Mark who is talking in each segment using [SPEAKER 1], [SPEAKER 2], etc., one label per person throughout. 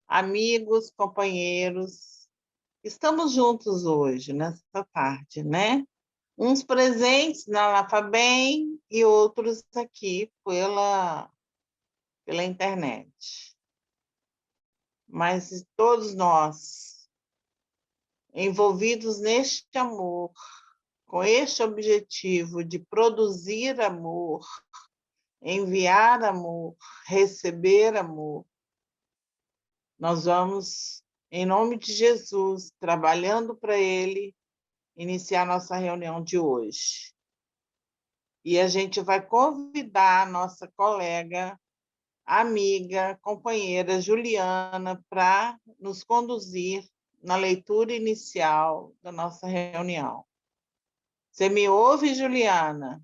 [SPEAKER 1] amigos, companheiros. Estamos juntos hoje, nessa tarde, né? Uns presentes na FABEM e outros aqui pela internet. Mas todos nós, envolvidos neste amor, com este objetivo de produzir amor, enviar amor, receber amor, nós vamos, em nome de Jesus, trabalhando para Ele, iniciar nossa reunião de hoje. E a gente vai convidar a nossa colega, amiga, companheira Juliana para nos conduzir na leitura inicial da nossa reunião. Você me ouve, Juliana?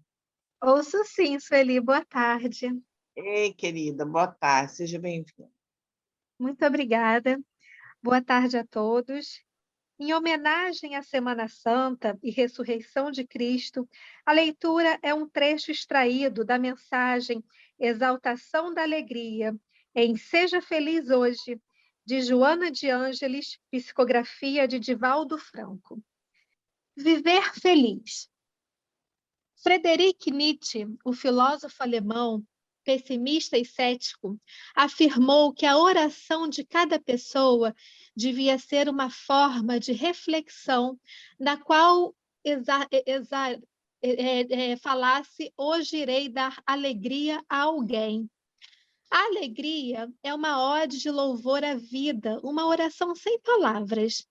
[SPEAKER 2] Ouço sim, Sueli, boa tarde.
[SPEAKER 1] Ei, querida, boa tarde, seja bem-vinda.
[SPEAKER 2] Muito obrigada. Boa tarde a todos. Em homenagem à Semana Santa e Ressurreição de Cristo, a leitura é um trecho extraído da mensagem Exaltação da Alegria, em Seja Feliz Hoje, de Joana de Ângeles, psicografia de Divaldo Franco. Viver feliz. Friedrich Nietzsche, o filósofo alemão, pessimista e cético, afirmou que a oração de cada pessoa devia ser uma forma de reflexão na qual falasse: hoje irei dar alegria a alguém. A alegria é uma ode de louvor à vida, uma oração sem palavras.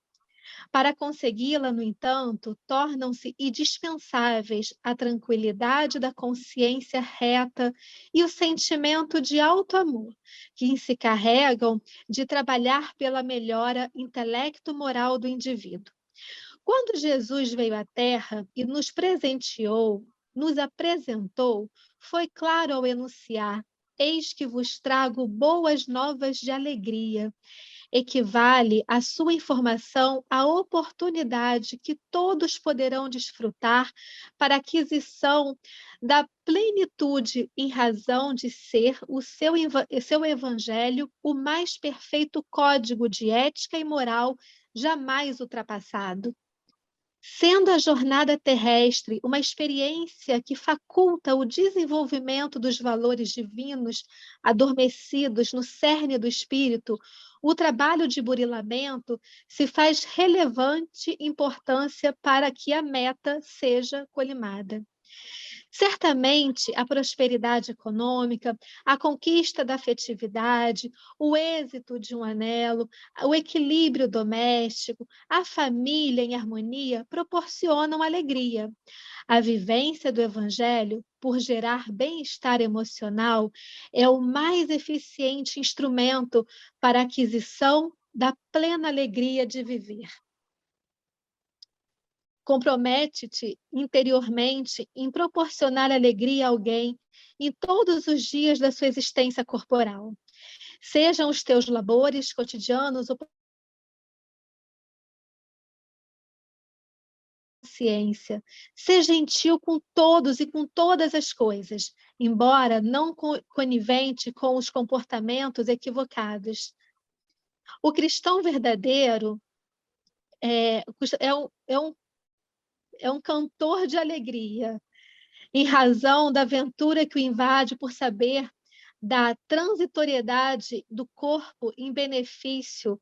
[SPEAKER 2] Para consegui-la, no entanto, tornam-se indispensáveis a tranquilidade da consciência reta e o sentimento de alto amor, que se carregam de trabalhar pela melhora intelecto-moral do indivíduo. Quando Jesus veio à Terra e nos presenteou, nos apresentou, foi claro ao enunciar: eis que vos trago boas novas de alegria. Equivale à sua informação a oportunidade que todos poderão desfrutar para a aquisição da plenitude em razão de ser o seu evangelho o mais perfeito código de ética e moral jamais ultrapassado. Sendo a jornada terrestre uma experiência que faculta o desenvolvimento dos valores divinos adormecidos no cerne do espírito, o trabalho de burilamento se faz relevante importância para que a meta seja colimada. Certamente, a prosperidade econômica, a conquista da afetividade, o êxito de um anelo, o equilíbrio doméstico, a família em harmonia proporcionam alegria. A vivência do Evangelho, por gerar bem-estar emocional, é o mais eficiente instrumento para a aquisição da plena alegria de viver. Compromete-te interiormente em proporcionar alegria a alguém em todos os dias da sua existência corporal. Sejam os teus labores cotidianos ou paciência. Seja gentil com todos e com todas as coisas, embora não conivente com os comportamentos equivocados. O cristão verdadeiro é um cantor de alegria, em razão da aventura que o invade por saber da transitoriedade do corpo em benefício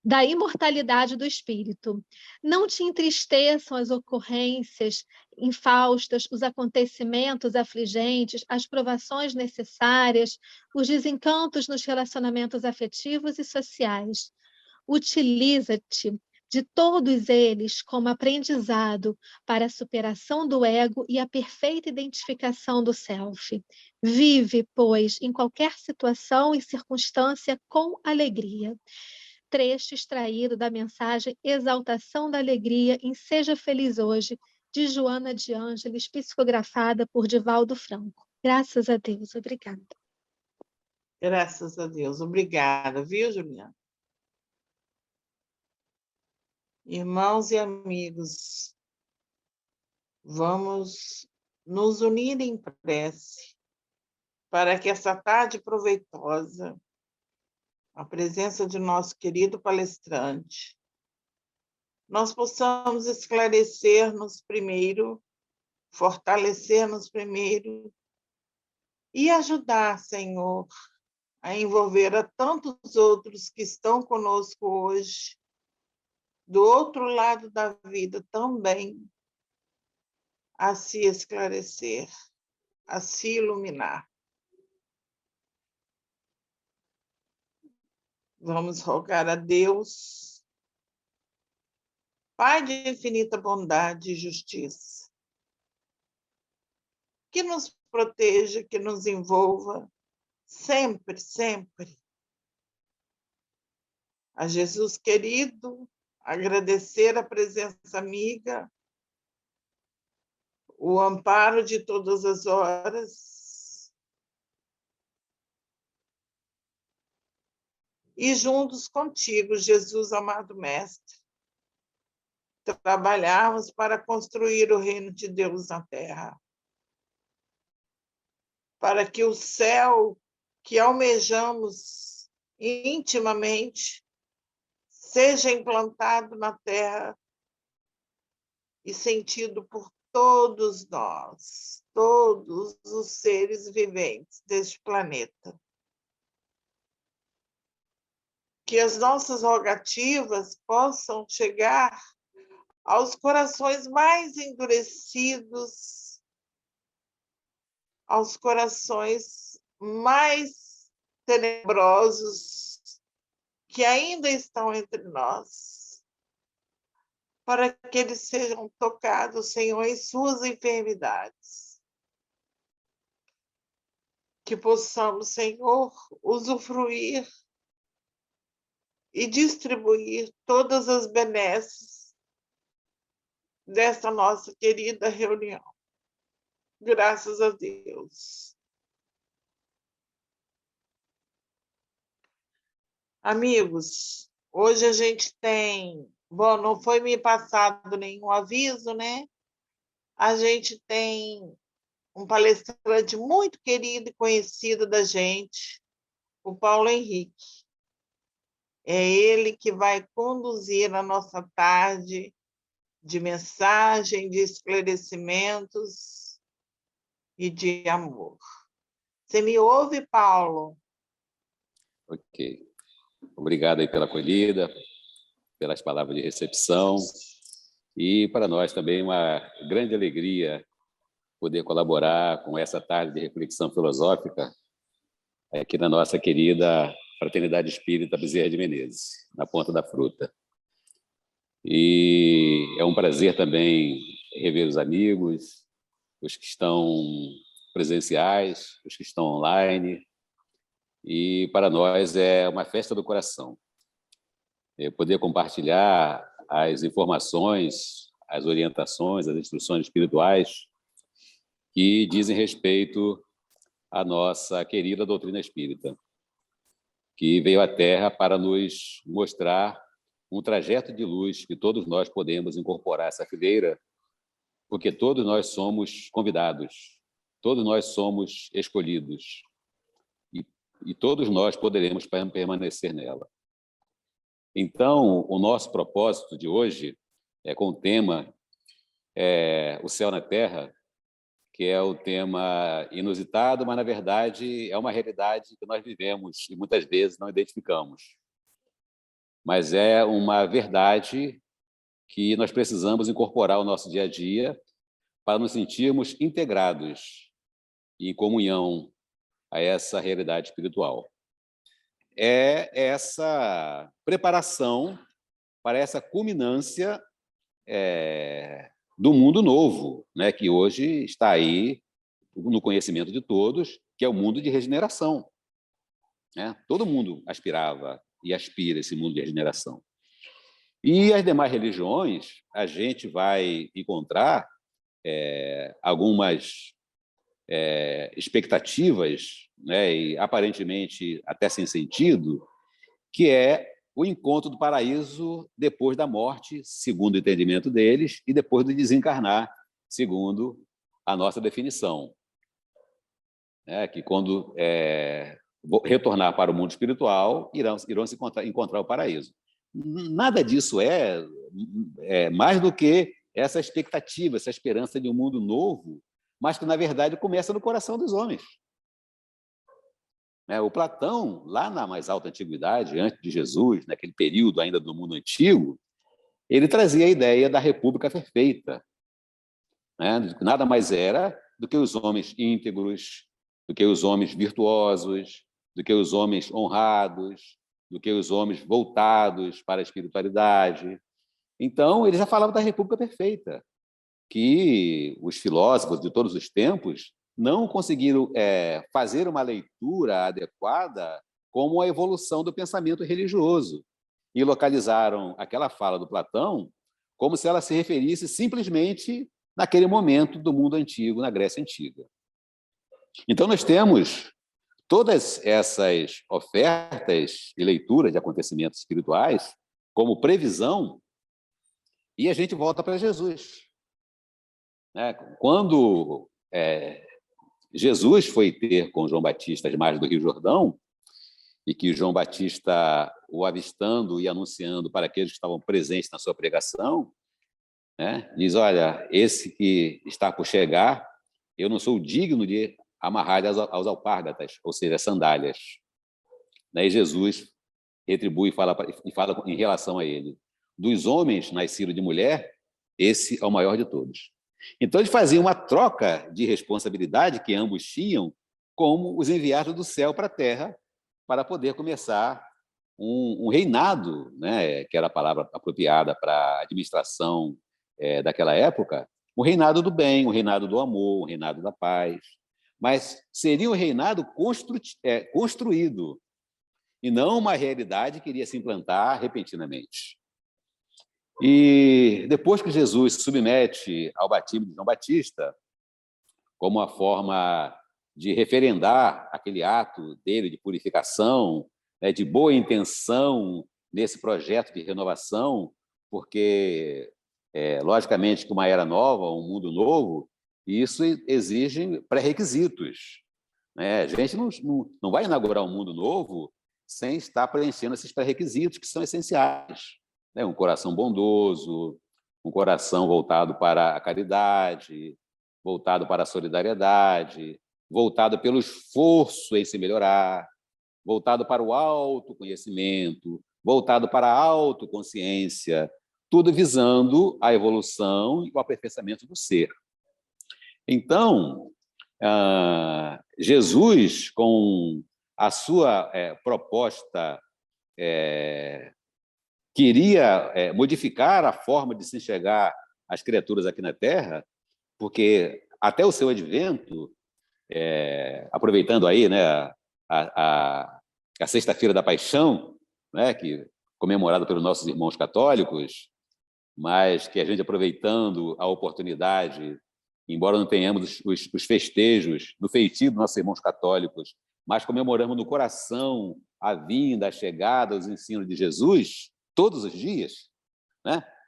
[SPEAKER 2] da imortalidade do espírito. Não te entristeçam as ocorrências infaustas, os acontecimentos afligentes, as provações necessárias, os desencantos nos relacionamentos afetivos e sociais. Utiliza-te de todos eles como aprendizado para a superação do ego e a perfeita identificação do self. Vive, pois, em qualquer situação e circunstância com alegria. Trecho extraído da mensagem Exaltação da Alegria em Seja Feliz Hoje, de Joana de Ângeles, psicografada por Divaldo Franco. Graças a Deus, obrigada.
[SPEAKER 1] Graças a Deus, obrigada, viu, Juliana? Irmãos e amigos, vamos nos unir em prece para que essa tarde proveitosa a presença de nosso querido palestrante, nós possamos esclarecer-nos primeiro, fortalecer-nos primeiro e ajudar, Senhor, a envolver a tantos outros que estão conosco hoje, do outro lado da vida também, a se esclarecer, a se iluminar. Vamos rogar a Deus, Pai de infinita bondade e justiça, que nos proteja, que nos envolva, sempre, sempre. A Jesus querido, agradecer a presença amiga, o amparo de todas as horas, e juntos contigo, Jesus amado Mestre, trabalharmos para construir o reino de Deus na terra, para que o céu que almejamos intimamente seja implantado na terra e sentido por todos nós, todos os seres viventes deste planeta. Que as nossas rogativas possam chegar aos corações mais endurecidos, aos corações mais tenebrosos que ainda estão entre nós, para que eles sejam tocados, Senhor, em suas enfermidades. Que possamos, Senhor, usufruir e distribuir todas as benesses desta nossa querida reunião. Graças a Deus. Amigos, hoje a gente tem... Bom, não foi me passado nenhum aviso, né? A gente tem um palestrante muito querido e conhecido da gente, o Paulo Henrique. É ele que vai conduzir a nossa tarde de mensagem, de esclarecimentos e de amor. Você me ouve, Paulo?
[SPEAKER 3] Ok. Obrigado aí pela acolhida, pelas palavras de recepção. E para nós também uma grande alegria poder colaborar com essa tarde de reflexão filosófica aqui na nossa querida Fraternidade Espírita Bezerra de Menezes, na Ponta da Fruta. E é um prazer também rever os amigos, os que estão presenciais, os que estão online. E para nós é uma festa do coração. Poder compartilhar as informações, as orientações, as instruções espirituais que dizem respeito à nossa querida doutrina espírita, que veio à Terra para nos mostrar um trajeto de luz que todos nós podemos incorporar essa fileira, porque todos nós somos convidados, todos nós somos escolhidos, e todos nós poderemos permanecer nela. Então, o nosso propósito de hoje é com o tema O Céu na Terra, que é o tema inusitado, mas, na verdade, é uma realidade que nós vivemos e muitas vezes não identificamos. Mas é uma verdade que nós precisamos incorporar ao nosso dia a dia para nos sentirmos integrados e em comunhão a essa realidade espiritual. É essa preparação para essa culminância do mundo novo, né, que hoje está aí no conhecimento de todos, que é o mundo de regeneração. Né? Todo mundo aspirava e aspira esse mundo de regeneração. E as demais religiões, a gente vai encontrar algumas expectativas, né, e aparentemente até sem sentido, que é o encontro do paraíso depois da morte, segundo o entendimento deles, e depois do desencarnar, segundo a nossa definição. Que quando retornar para o mundo espiritual, irão se encontrar o paraíso. Nada disso é mais do que essa expectativa, essa esperança de um mundo novo, mas que, na verdade, começa no coração dos homens. O Platão, lá na mais alta antiguidade, antes de Jesus, naquele período ainda do mundo antigo, ele trazia a ideia da república perfeita. Nada mais era do que os homens íntegros, do que os homens virtuosos, do que os homens honrados, do que os homens voltados para a espiritualidade. Então, ele já falava da república perfeita, que os filósofos de todos os tempos não conseguiram fazer uma leitura adequada como a evolução do pensamento religioso, e localizaram aquela fala do Platão como se ela se referisse simplesmente naquele momento do mundo antigo, na Grécia Antiga. Então, nós temos todas essas ofertas e leituras de acontecimentos espirituais como previsão, e a gente volta para Jesus. Quando Jesus foi ter com João Batista às margens do Rio Jordão, e que João Batista, o avistando e anunciando para aqueles que estavam presentes na sua pregação, diz: olha, esse que está por chegar, eu não sou digno de amarrar aos alpárgatas, ou seja, as sandálias. E Jesus retribui e fala em relação a ele: dos homens nascidos de mulher, esse é o maior de todos. Então, eles faziam uma troca de responsabilidade que ambos tinham como os enviados do céu para a terra, para poder começar um reinado, que era a palavra apropriada para a administração daquela época, um reinado do bem, um reinado do amor, um reinado da paz. Mas seria um reinado construído, e não uma realidade que iria se implantar repentinamente. E depois que Jesus se submete ao batismo de João Batista, como uma forma de referendar aquele ato dele de purificação, de boa intenção nesse projeto de renovação, porque, logicamente, que uma era nova, um mundo novo, isso exige pré-requisitos. A gente não vai inaugurar um mundo novo sem estar preenchendo esses pré-requisitos que são essenciais. Um coração bondoso, um coração voltado para a caridade, voltado para a solidariedade, voltado pelo esforço em se melhorar, voltado para o autoconhecimento, voltado para a autoconsciência, tudo visando a evolução e o aperfeiçoamento do ser. Então, Jesus, com a sua proposta, queria modificar a forma de se enxergar as criaturas aqui na Terra, porque até o seu advento, aproveitando aí a Sexta-feira da Paixão, que comemorada pelos nossos irmãos católicos, mas que a gente, aproveitando a oportunidade, embora não tenhamos os festejos do feitio dos nossos irmãos católicos, mas comemoramos no coração a vinda, a chegada, os ensinos de Jesus, todos os dias,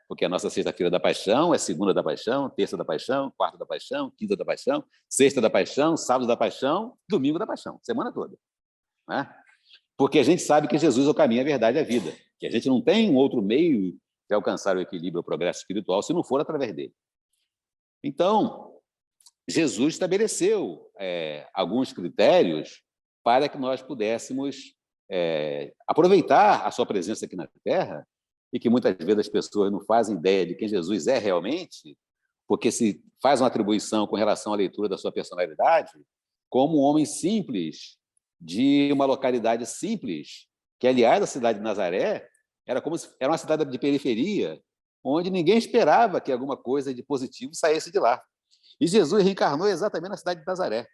[SPEAKER 3] porque a nossa Sexta-feira da Paixão é Segunda da Paixão, Terça da Paixão, Quarta da Paixão, Quinta da Paixão, Sexta da Paixão, Sábado da Paixão, Domingo da Paixão, semana toda. Porque a gente sabe que Jesus é o caminho, a verdade e a vida, que a gente não tem um outro meio de alcançar o equilíbrio, o progresso espiritual, se não for através dele. Então, Jesus estabeleceu alguns critérios para que nós pudéssemos aproveitar a sua presença aqui na Terra, e que muitas vezes as pessoas não fazem ideia de quem Jesus é realmente, porque se faz uma atribuição com relação à leitura da sua personalidade como um homem simples, de uma localidade simples, que, aliás, a cidade de Nazaré era uma cidade de periferia, onde ninguém esperava que alguma coisa de positivo saísse de lá. E Jesus reencarnou exatamente na cidade de Nazaré.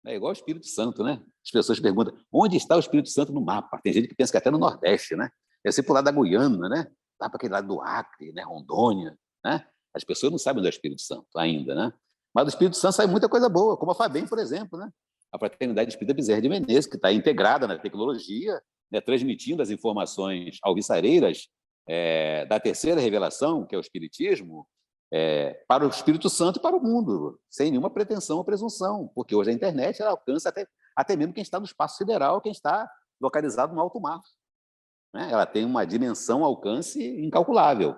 [SPEAKER 3] É igual o Espírito Santo, As pessoas perguntam, onde está o Espírito Santo no mapa? Tem gente que pensa que até no Nordeste, É ser por lá da Guiana, Lá para aquele lado do Acre, Rondônia, As pessoas não sabem do Espírito Santo ainda, Mas do Espírito Santo sai muita coisa boa, como a FABEM, por exemplo, A Fraternidade Espírita Bezerra de Menezes, que está integrada na tecnologia, transmitindo as informações alvissareiras da terceira revelação, que é o Espiritismo, para o Espírito Santo e para o mundo, sem nenhuma pretensão ou presunção, porque hoje a internet ela alcança até até mesmo quem está no espaço sideral, quem está localizado no alto mar. Né? Ela tem uma dimensão, alcance incalculável.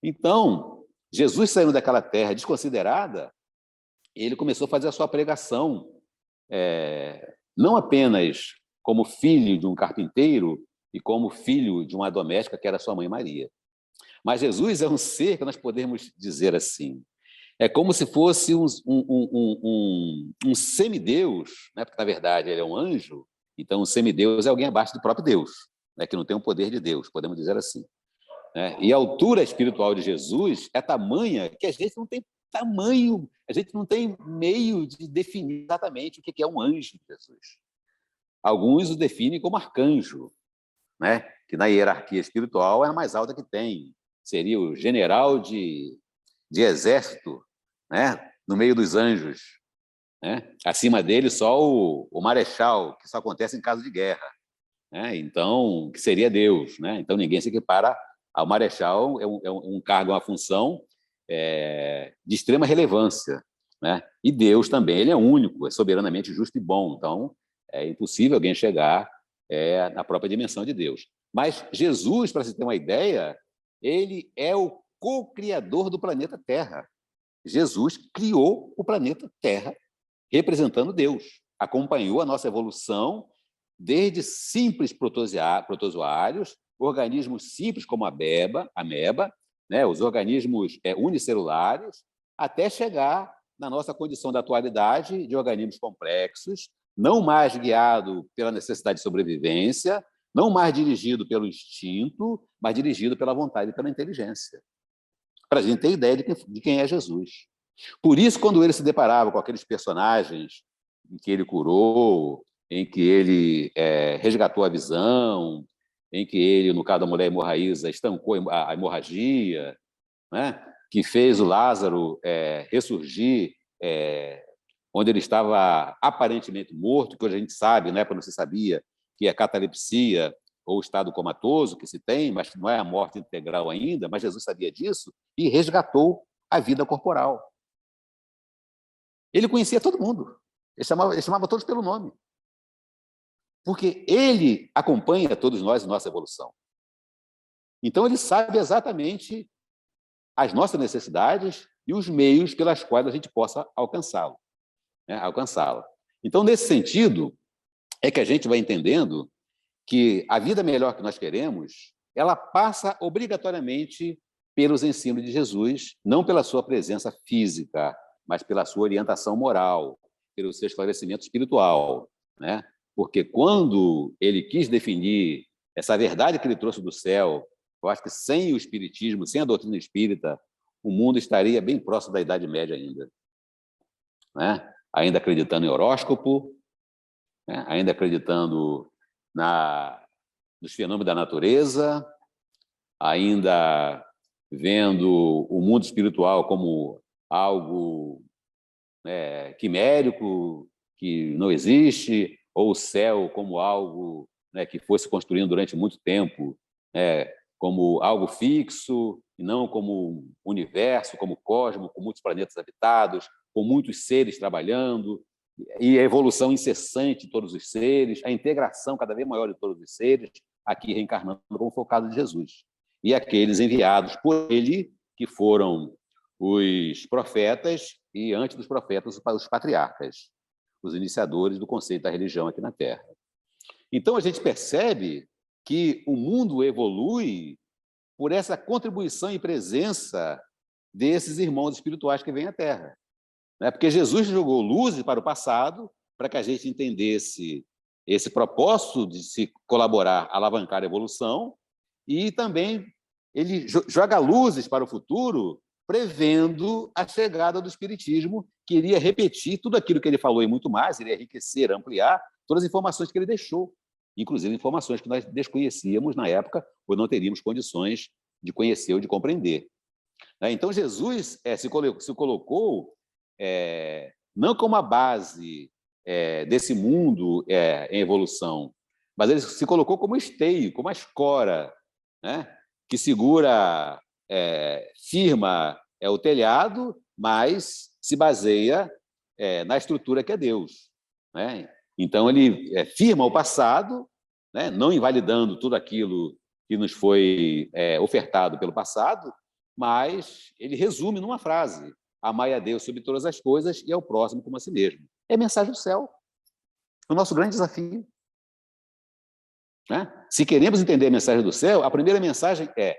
[SPEAKER 3] Então, Jesus saindo daquela terra desconsiderada, ele começou a fazer a sua pregação, não apenas como filho de um carpinteiro e como filho de uma doméstica que era sua mãe Maria. Mas Jesus é um ser que nós podemos dizer assim, é como se fosse um semideus, né? Porque, na verdade, ele é um anjo, então um semideus é alguém abaixo do próprio Deus, né? Que não tem o poder de Deus, podemos dizer assim. Né? E a altura espiritual de Jesus é tamanha que a gente não tem tamanho, a gente não tem meio de definir exatamente o que é um anjo de Jesus. Alguns o definem como arcanjo, né? Que na hierarquia espiritual é a mais alta que tem. Seria o general de exército, né? No meio dos anjos. Né? Acima dele só o marechal, que só acontece em caso de guerra. Né? Então, que seria Deus. Né? Então, ninguém se equipara ao marechal, é um cargo, uma função de extrema relevância. Né? E Deus também, ele é único, é soberanamente justo e bom. Então, é impossível alguém chegar na própria dimensão de Deus. Mas Jesus, para se ter uma ideia, ele é o co-criador do planeta Terra. Jesus criou o planeta Terra, representando Deus. Acompanhou a nossa evolução desde simples protozoários, organismos simples como a ameba, né, os organismos unicelulares, até chegar na nossa condição da atualidade de organismos complexos, não mais guiado pela necessidade de sobrevivência, não mais dirigido pelo instinto, mas dirigido pela vontade e pela inteligência. Para a gente ter ideia de quem é Jesus. Por isso, quando ele se deparava com aqueles personagens em que ele curou, em que ele resgatou a visão, em que ele, no caso da mulher hemorraísa, estancou a hemorragia, né? Que fez o Lázaro ressurgir onde ele estava aparentemente morto, que hoje a gente sabe, né, quando não se sabia, que é catalepsia ou estado comatoso que se tem, mas não é a morte integral ainda, mas Jesus sabia disso e resgatou a vida corporal. Ele conhecia todo mundo, ele chamava todos pelo nome, porque ele acompanha todos nós em nossa evolução. Então, ele sabe exatamente as nossas necessidades e os meios pelas quais a gente possa alcançá-lo. Né? Então, nesse sentido, é que a gente vai entendendo que a vida melhor que nós queremos, ela passa obrigatoriamente pelos ensinos de Jesus, não pela sua presença física, mas pela sua orientação moral, pelo seu esclarecimento espiritual. Né? Porque quando ele quis definir essa verdade que ele trouxe do céu, eu acho que sem o espiritismo, sem a doutrina espírita, o mundo estaria bem próximo da Idade Média ainda. Né? Ainda acreditando em horóscopo, né? Ainda acreditando nos fenômenos da natureza, ainda vendo o mundo espiritual como algo quimérico, que não existe, ou o céu como algo que fosse construindo durante muito tempo, como algo fixo, e não como universo, como cosmos, com muitos planetas habitados, com muitos seres trabalhando, e a evolução incessante de todos os seres, a integração cada vez maior de todos os seres, aqui reencarnando como foi o caso de Jesus. E aqueles enviados por ele, que foram os profetas, e antes dos profetas, os patriarcas, os iniciadores do conceito da religião aqui na Terra. Então, a gente percebe que o mundo evolui por essa contribuição e presença desses irmãos espirituais que vêm à Terra. Porque Jesus jogou luzes para o passado, para que a gente entendesse esse propósito de se colaborar, alavancar a evolução, e também ele joga luzes para o futuro, prevendo a chegada do espiritismo, que iria repetir tudo aquilo que ele falou e muito mais, iria enriquecer, ampliar todas as informações que ele deixou, inclusive informações que nós desconhecíamos na época, ou não teríamos condições de conhecer ou de compreender. Então, Jesus se colocou não como a base desse mundo em evolução, mas ele se colocou como esteio, como a escora, né? Que segura, firma o telhado, mas se baseia na estrutura que é Deus. Né? Então, ele firma o passado, né, não invalidando tudo aquilo que nos foi ofertado pelo passado, mas ele resume numa frase: amai a Deus sobre todas as coisas e ao próximo como a si mesmo. É a mensagem do céu. É o nosso grande desafio. Né? Se queremos entender a mensagem do céu, a primeira mensagem é: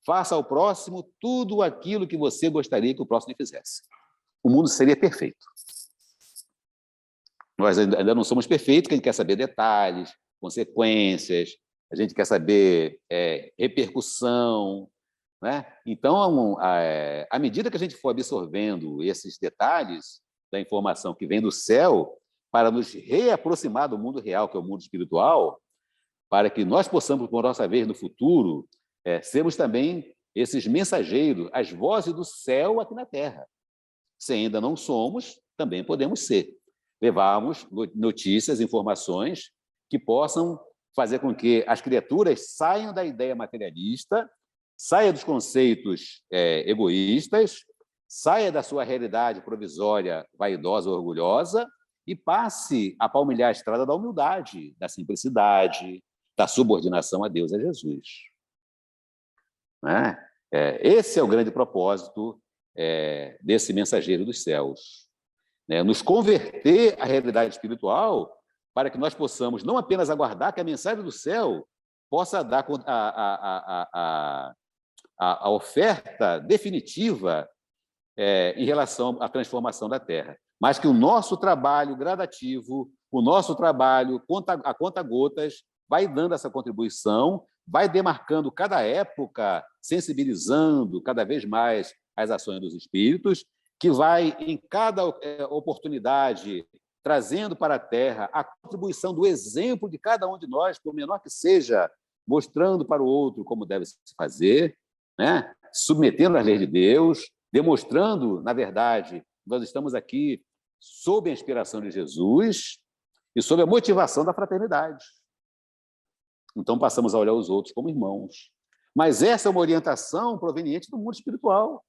[SPEAKER 3] faça ao próximo tudo aquilo que você gostaria que o próximo lhe fizesse. O mundo seria perfeito. Nós ainda não somos perfeitos, porque a gente quer saber detalhes, consequências, a gente quer saber repercussão. Né? Então, à medida que a gente for absorvendo esses detalhes da informação que vem do céu, para nos reaproximar do mundo real, que é o mundo espiritual, para que nós possamos, por nossa vez, no futuro, sermos também esses mensageiros, as vozes do céu aqui na Terra. Se ainda não somos, também podemos ser. Levarmos notícias, informações que possam fazer com que as criaturas saiam da ideia materialista, saia dos conceitos egoístas, saia da sua realidade provisória, vaidosa, orgulhosa, e passe a palmilhar a estrada da humildade, da simplicidade, da subordinação a Deus e a Jesus. Né? Esse é o grande propósito desse mensageiro dos céus. Né? Nos converter à realidade espiritual para que nós possamos não apenas aguardar que a mensagem do céu possa dar a oferta definitiva em relação à transformação da Terra, mas que o nosso trabalho gradativo, o nosso trabalho a conta-gotas, vai dando essa contribuição, vai demarcando cada época, sensibilizando cada vez mais as ações dos espíritos, que vai, em cada oportunidade, trazendo para a Terra a contribuição do exemplo de cada um de nós, por menor que seja, mostrando para o outro como deve se fazer, né? Submetendo às leis de Deus, demonstrando, na verdade, nós estamos aqui sob a inspiração de Jesus e sob a motivação da fraternidade. Então, passamos a olhar os outros como irmãos. Mas essa é uma orientação proveniente do mundo espiritual.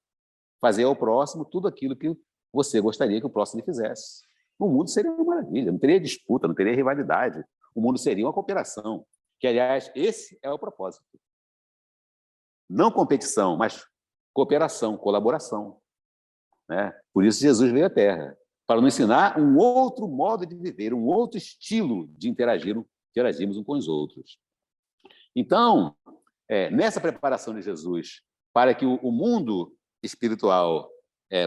[SPEAKER 3] Fazer ao próximo tudo aquilo que você gostaria que o próximo lhe fizesse. O mundo seria uma maravilha, não teria disputa, não teria rivalidade. O mundo seria uma cooperação, que, aliás, esse é o propósito. Não competição, mas cooperação, colaboração. Né? Por isso Jesus veio à Terra, para nos ensinar um outro modo de viver, um outro estilo de interagirmos uns com os outros. Então, nessa preparação de Jesus, para que o mundo espiritual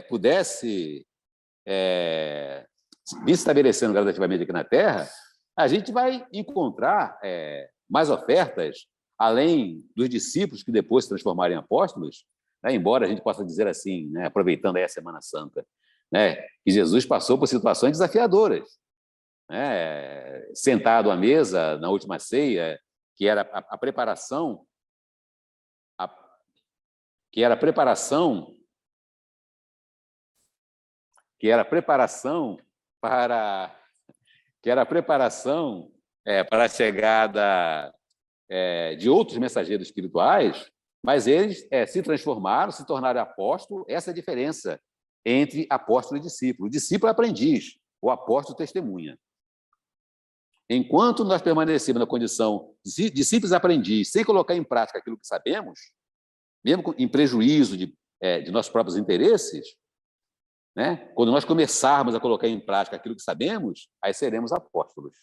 [SPEAKER 3] pudesse vir estabelecendo gradativamente aqui na Terra, a gente vai encontrar mais ofertas, além dos discípulos que depois se transformaram em apóstolos, né? Embora a gente possa dizer assim, né, aproveitando aí a Semana Santa, né, que Jesus passou por situações desafiadoras. Né? Sentado à mesa na última ceia, que era a preparação, que era a preparação para a chegada de outros mensageiros espirituais, mas eles se transformaram, se tornaram apóstolos. Essa é a diferença entre apóstolo e discípulo. O discípulo é aprendiz, o apóstolo testemunha. Enquanto nós permanecemos na condição de simples aprendiz, sem colocar em prática aquilo que sabemos, mesmo em prejuízo de nossos próprios interesses, né? Quando nós começarmos a colocar em prática aquilo que sabemos, aí seremos apóstolos.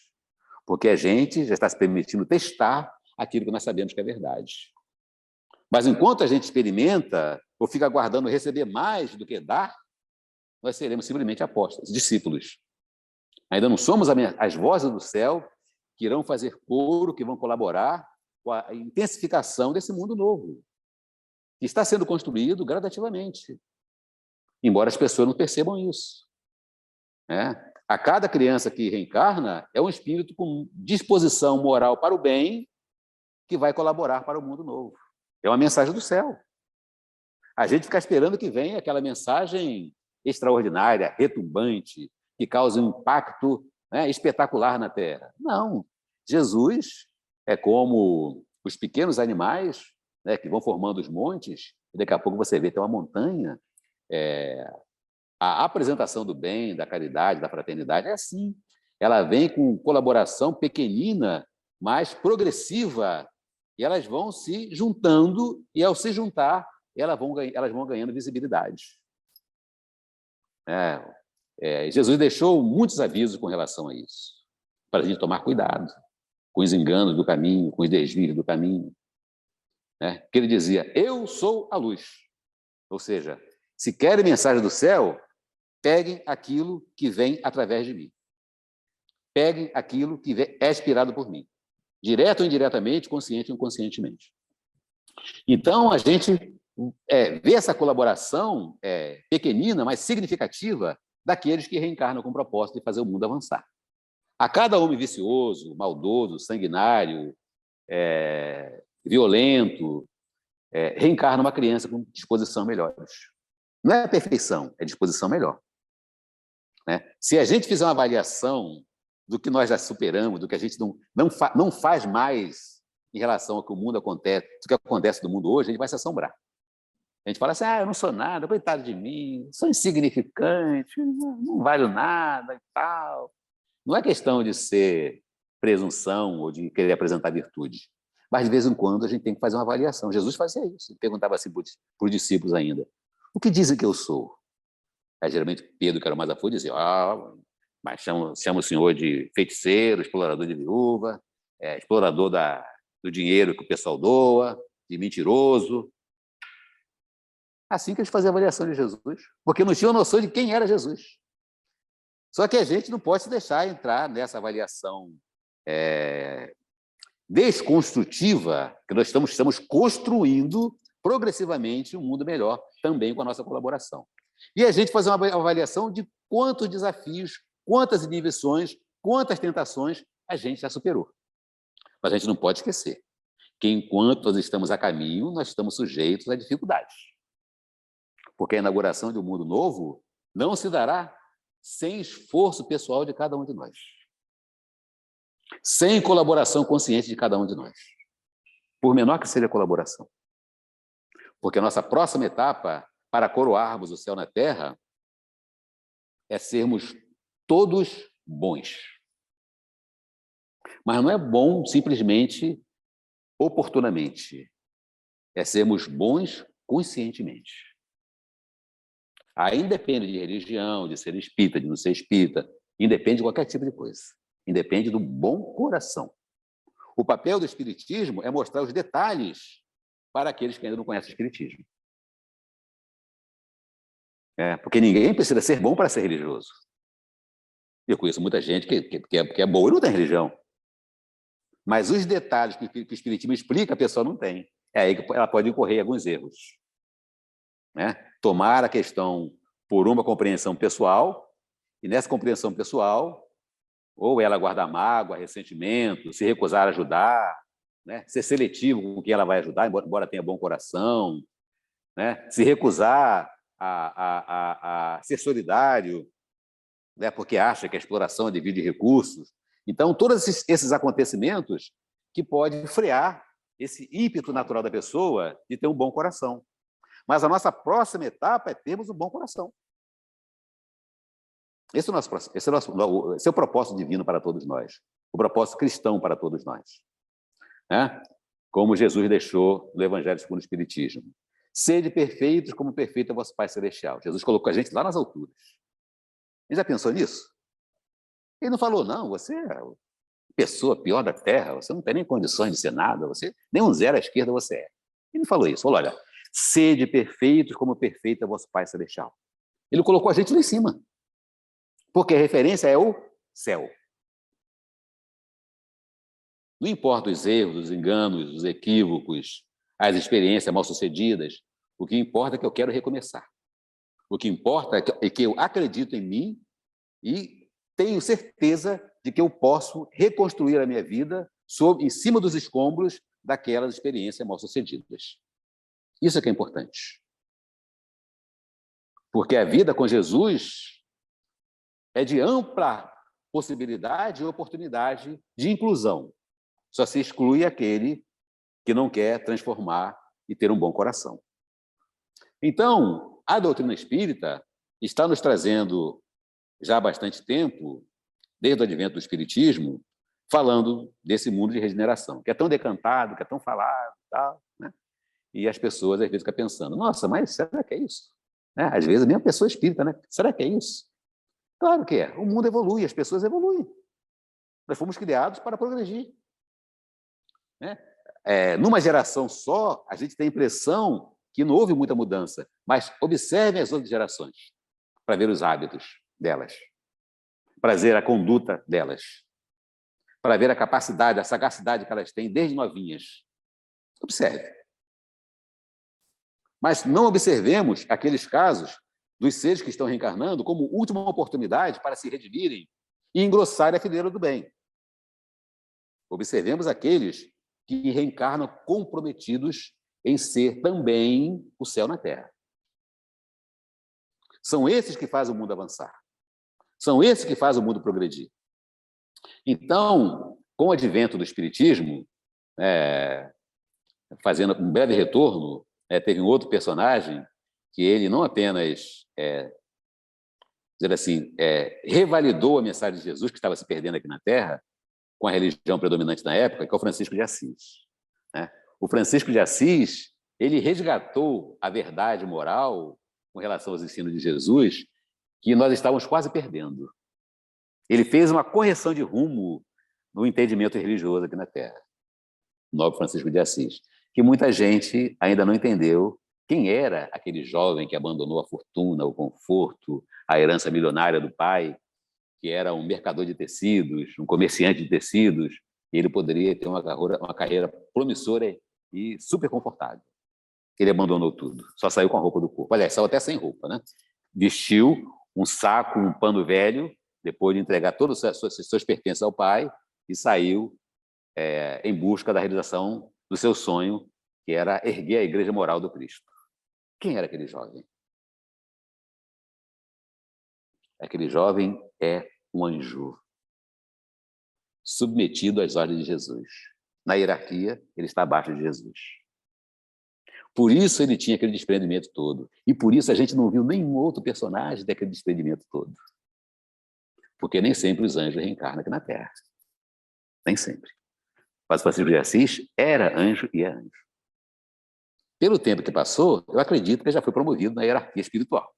[SPEAKER 3] Porque a gente já está se permitindo testar aquilo que nós sabemos que é verdade. Mas enquanto a gente experimenta ou fica aguardando receber mais do que dar, nós seremos simplesmente apóstolos, discípulos. Ainda não somos as vozes do céu que irão fazer coro, que vão colaborar com a intensificação desse mundo novo, que está sendo construído gradativamente, embora as pessoas não percebam isso. A cada criança que reencarna é um espírito com disposição moral para o bem que vai colaborar para o mundo novo. É uma mensagem do céu. A gente fica esperando que venha aquela mensagem extraordinária, retumbante, que cause um impacto espetacular na Terra. Não. Jesus é como os pequenos animais que vão formando os montes, e daqui a pouco você vê, tem uma montanha. A apresentação do bem, da caridade, da fraternidade é assim. ela vem com colaboração pequenina, mas progressiva, e elas vão se juntando, e ao se juntar, elas vão ganhando visibilidade. Jesus deixou muitos avisos com relação a isso, para a gente tomar cuidado com os enganos do caminho, com os desvios do caminho. Que ele dizia, eu sou a luz. Ou seja, se querem mensagem do céu, peguem aquilo que vem através de mim. Peguem aquilo que é inspirado por mim. Direto ou indiretamente, consciente ou inconscientemente. Então, a gente vê essa colaboração pequenina, mas significativa, daqueles que reencarnam com o propósito de fazer o mundo avançar. A cada homem vicioso, maldoso, sanguinário, violento, reencarna uma criança com disposição melhores. Não é perfeição, é disposição melhor. Se a gente fizer uma avaliação do que nós já superamos, do que a gente não faz mais em relação ao que o mundo acontece, do que acontece no mundo hoje, a gente vai se assombrar. A gente fala assim, eu não sou nada, coitado de mim, sou insignificante, não valho nada e tal. Não é questão de ser presunção ou de querer apresentar virtude, mas de vez em quando a gente tem que fazer uma avaliação. Jesus fazia isso, ele perguntava assim para os discípulos ainda, o que dizem que eu sou? Aí, geralmente, Pedro, que era o mais afoito, dizia, mas chama o senhor de feiticeiro, explorador de viúva, explorador do dinheiro que o pessoal doa, de mentiroso. Assim que eles faziam a avaliação de Jesus, porque não tinham noção de quem era Jesus. Só que a gente não pode se deixar entrar nessa avaliação desconstrutiva, que nós estamos construindo progressivamente um mundo melhor, também com a nossa colaboração. E a gente fazer uma avaliação de quantos desafios, quantas inibições, quantas tentações a gente já superou. Mas a gente não pode esquecer que, enquanto nós estamos a caminho, nós estamos sujeitos a dificuldades. Porque a inauguração de um mundo novo não se dará sem esforço pessoal de cada um de nós. Sem colaboração consciente de cada um de nós. Por menor que seja a colaboração. Porque a nossa próxima etapa, para coroarmos o céu na terra, é sermos todos bons. Mas não é bom simplesmente oportunamente. É sermos bons conscientemente. Aí independe de religião, de ser espírita, de não ser espírita, independe de qualquer tipo de coisa. Independe do bom coração. O papel do espiritismo é mostrar os detalhes para aqueles que ainda não conhecem o espiritismo. Porque ninguém precisa ser bom para ser religioso. Eu conheço muita gente que é boa e não tem religião. Mas os detalhes que o espiritismo explica, a pessoa não tem. É aí que ela pode incorrer em alguns erros. Tomar a questão por uma compreensão pessoal, e nessa compreensão pessoal, ou ela guardar mágoa, ressentimento, se recusar a ajudar, ser seletivo com quem ela vai ajudar, embora tenha bom coração, se recusar a ser solidário, porque acha que a exploração é desvio de recursos. Então, todos esses acontecimentos que podem frear esse ímpeto natural da pessoa de ter um bom coração. Mas a nossa próxima etapa é termos um bom coração. Esse é o propósito divino para todos nós. O propósito cristão para todos nós. Como Jesus deixou no Evangelho segundo o Espiritismo. Sede perfeitos como perfeito é vosso Pai Celestial. Jesus colocou a gente lá nas alturas. Ele já pensou nisso? Ele não falou, não, você é a pessoa pior da Terra, você não tem nem condições de ser nada, nem um zero à esquerda você é. Ele não falou isso. Falou, olha, sede perfeitos como perfeito é vosso Pai Celestial. Ele colocou a gente lá em cima. Porque a referência é o céu. Não importa os erros, os enganos, os equívocos, as experiências mal-sucedidas, o que importa é que eu quero recomeçar. O que importa é que eu acredito em mim e tenho certeza de que eu posso reconstruir a minha vida em cima dos escombros daquelas experiências mal-sucedidas. Isso é que é importante. Porque a vida com Jesus é de ampla possibilidade e oportunidade de inclusão. Só se exclui aquele que não quer transformar e ter um bom coração. Então, a doutrina espírita está nos trazendo, já há bastante tempo, desde o advento do Espiritismo, falando desse mundo de regeneração, que é tão decantado, que é tão falado, tal, né? E as pessoas, às vezes, ficam pensando, nossa, mas será que é isso? Né? Às vezes, nem a pessoa espírita, né? Será que é isso? Claro que é. O mundo evolui, as pessoas evoluem. Nós fomos criados para progredir. Né? Numa geração só, a gente tem a impressão que não houve muita mudança, mas observem as outras gerações para ver os hábitos delas, para ver a conduta delas, para ver a capacidade, a sagacidade que elas têm desde novinhas. Observe. Mas não observemos aqueles casos dos seres que estão reencarnando como última oportunidade para se redimirem e engrossarem a fileira do bem. Observemos aqueles que reencarnam comprometidos em ser também o céu na Terra. São esses que fazem o mundo avançar. São esses que fazem o mundo progredir. Então, com o advento do Espiritismo, fazendo um breve retorno, teve um outro personagem que ele não apenas, dizer assim, revalidou a mensagem de Jesus, que estava se perdendo aqui na Terra, com a religião predominante na época, que é o Francisco de Assis. Né? O Francisco de Assis, ele resgatou a verdade moral com relação aos ensinos de Jesus, que nós estávamos quase perdendo. Ele fez uma correção de rumo no entendimento religioso aqui na Terra, o nobre Francisco de Assis, que muita gente ainda não entendeu quem era aquele jovem que abandonou a fortuna, o conforto, a herança milionária do pai, que era um mercador de tecidos, um comerciante de tecidos, e ele poderia ter uma carreira promissora e super confortável. Ele abandonou tudo, só saiu com a roupa do corpo. Aliás, saiu até sem roupa, né? Vestiu um saco, um pano velho, depois de entregar todos os seus pertences ao pai, e saiu em busca da realização do seu sonho, que era erguer a Igreja Moral do Cristo. Quem era aquele jovem? Aquele jovem é um anjo, submetido às ordens de Jesus. Na hierarquia, ele está abaixo de Jesus. Por isso ele tinha aquele desprendimento todo. E por isso a gente não viu nenhum outro personagem daquele desprendimento todo. Porque nem sempre os anjos reencarnam aqui na Terra. Nem sempre. Mas o Francisco de Assis era anjo e é anjo. Pelo tempo que passou, eu acredito que ele já foi promovido na hierarquia espiritual.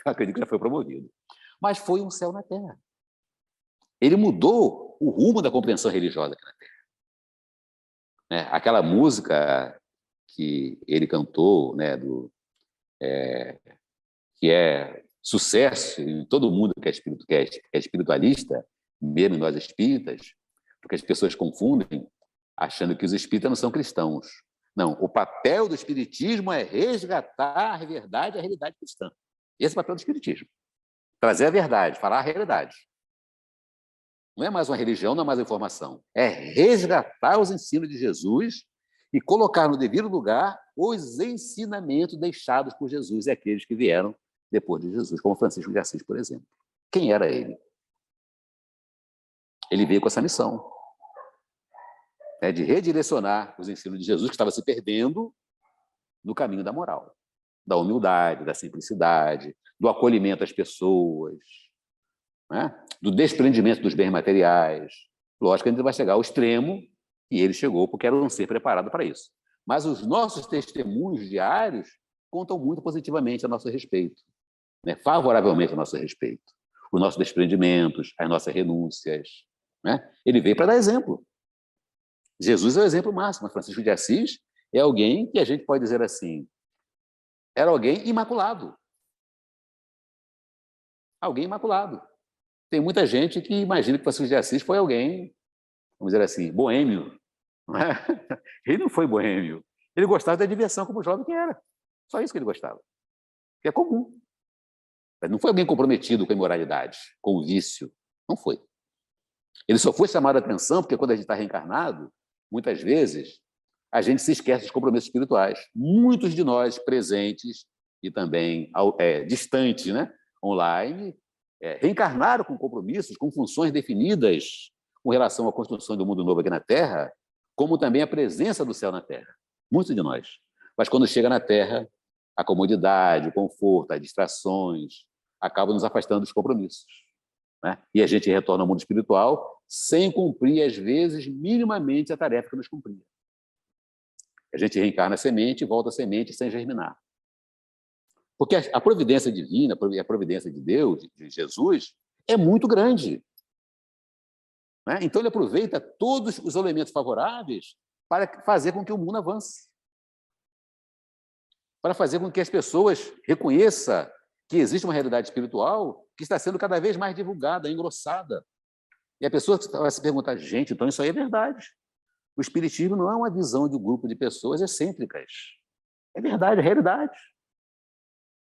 [SPEAKER 3] Eu acredito que já foi promovido. Mas foi um céu na Terra. Ele mudou o rumo da compreensão religiosa aqui na Terra. Aquela música que ele cantou, né, que é sucesso em todo mundo que é espiritualista, mesmo nós espíritas, porque as pessoas confundem achando que os espíritas não são cristãos. Não, o papel do espiritismo é resgatar a verdade e a realidade cristã. Esse é o papel do espiritismo. Trazer a verdade, falar a realidade. Não é mais uma religião, não é mais uma informação. É resgatar os ensinos de Jesus e colocar no devido lugar os ensinamentos deixados por Jesus e aqueles que vieram depois de Jesus, como Francisco de Assis, por exemplo. Quem era ele? Ele veio com essa missão, de redirecionar os ensinos de Jesus, que estava se perdendo no caminho da moral, da humildade, da simplicidade, do acolhimento às pessoas, né? Do desprendimento dos bens materiais. Lógico que a gente vai chegar ao extremo, e ele chegou porque era um ser preparado para isso. Mas os nossos testemunhos diários contam muito positivamente a nosso respeito, né? Favoravelmente a nosso respeito. Os nossos desprendimentos, as nossas renúncias. Né? Ele veio para dar exemplo. Jesus é o exemplo máximo. Francisco de Assis é alguém que a gente pode dizer assim, era alguém imaculado. Alguém imaculado. Tem muita gente que imagina que Francisco de Assis foi alguém, vamos dizer assim, boêmio. Não é? Ele não foi boêmio. Ele gostava da diversão como jovem que era. Só isso que ele gostava. Que é comum. Mas não foi alguém comprometido com a imoralidade, com o vício. Não foi. Ele só foi chamado a atenção porque quando a gente está reencarnado, muitas vezes, a gente se esquece dos compromissos espirituais. Muitos de nós presentes e também distantes, né? Online, reencarnaram com compromissos, com funções definidas com relação à construção do mundo novo aqui na Terra, como também a presença do céu na Terra. Muitos de nós. Mas quando chega na Terra, a comodidade, o conforto, as distrações, acabam nos afastando dos compromissos. né? E a gente retorna ao mundo espiritual sem cumprir, às vezes, minimamente a tarefa que nos cumpria. A gente reencarna a semente e volta a semente sem germinar. Porque a providência divina, a providência de Deus, de Jesus, é muito grande, né? Então, ele aproveita todos os elementos favoráveis para fazer com que o mundo avance, para fazer com que as pessoas reconheçam que existe uma realidade espiritual que está sendo cada vez mais divulgada, engrossada. E a pessoa vai se perguntar, gente, então isso aí é verdade. O espiritismo não é uma visão de um grupo de pessoas excêntricas. É verdade, é realidade.